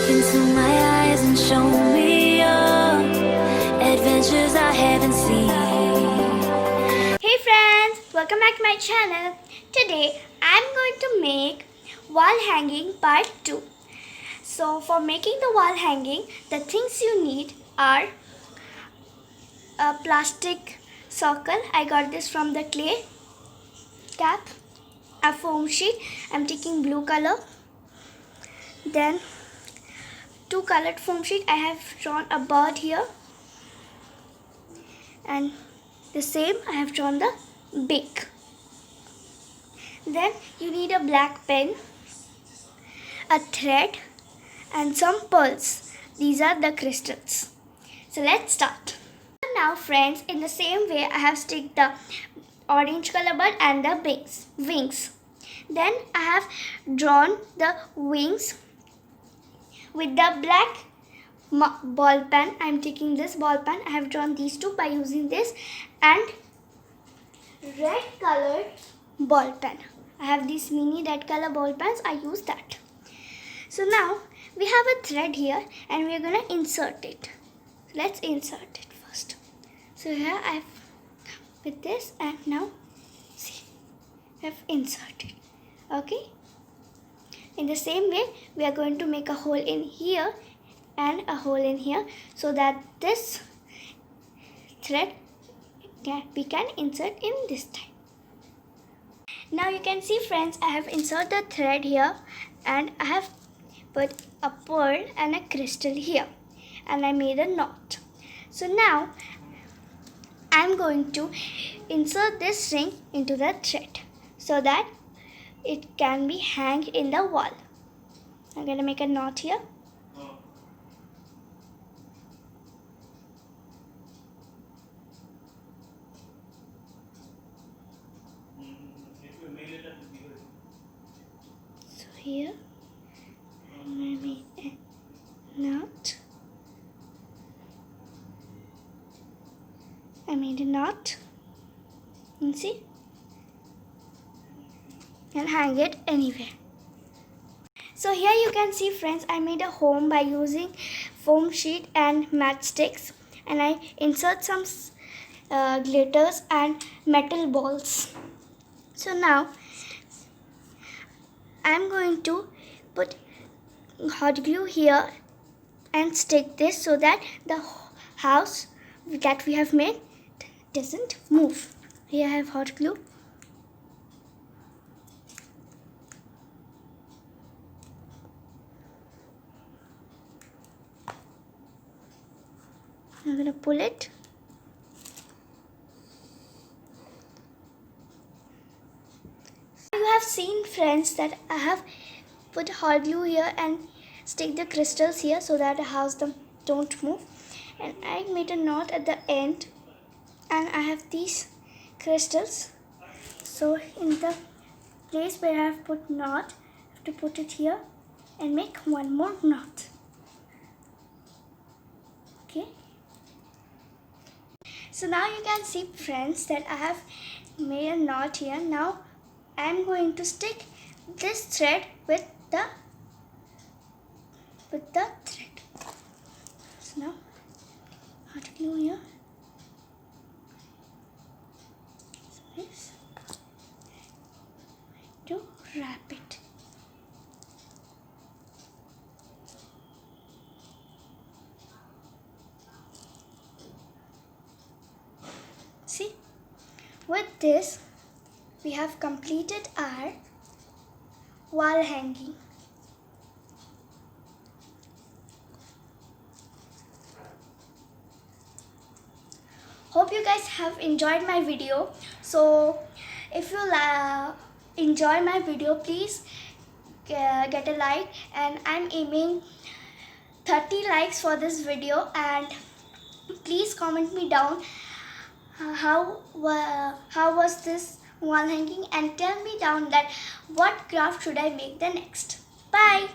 into my eyes and show me your adventures I haven't seen. Hey friends, welcome back to my channel. Today I'm going to make wall hanging part 2. So for making the wall hanging, the things you need are a plastic circle. I got this from the clay cap. A foam sheet. I'm taking blue color. Then 2 colored foam sheet. I have drawn a bird here. And the same I have drawn the beak. Then you need a black pen, a thread and some pearls. These are the crystals. So let's start. Now friends, in the same way I have sticked the orange color bird and the wings. Then I have drawn the wings with the black ball pen. I am taking this ball pen. I have drawn these two by using this and red colored ball pen. I have these mini red color ball pens. I use that. So now we have a thread here and we are going to insert it. Let's insert it first. So here I have with this and now see I have inserted. Okay. In the same way we are going to make a hole in here and a hole in here so that this thread we can insert in this time. Now you can see friends, I have inserted the thread here and I have put a pearl and a crystal here and I made a knot. So now I am going to insert this ring into the thread so that it can be hanged in the wall. I'm going to make a knot here. So here I'm going to make a knot. I made a knot. You see? And hang it anywhere. So here you can see friends, I made a home by using foam sheet and matchsticks and I insert some glitters and metal balls. So now I'm going to put hot glue here and stick this so that the house that we have made doesn't move. Here I have hot glue. I'm going to pull it. You have seen friends that I have put hot glue here and stick the crystals here so that the house don't move. And I made a knot at the end and I have these crystals. So in the place where I have put knot, I have to put it here and make one more knot. Okay. So now you can see friends that I have made a knot here. Now I am going to stick this thread with the thread. So now hot glue here. So this to wrap it. See, with this we have completed our wall hanging. Hope you guys have enjoyed my video. So if you enjoy my video, please get a like, and I'm aiming 30 likes for this video, and please comment me down how was this wall hanging and tell me down that what craft should I make the next. Bye.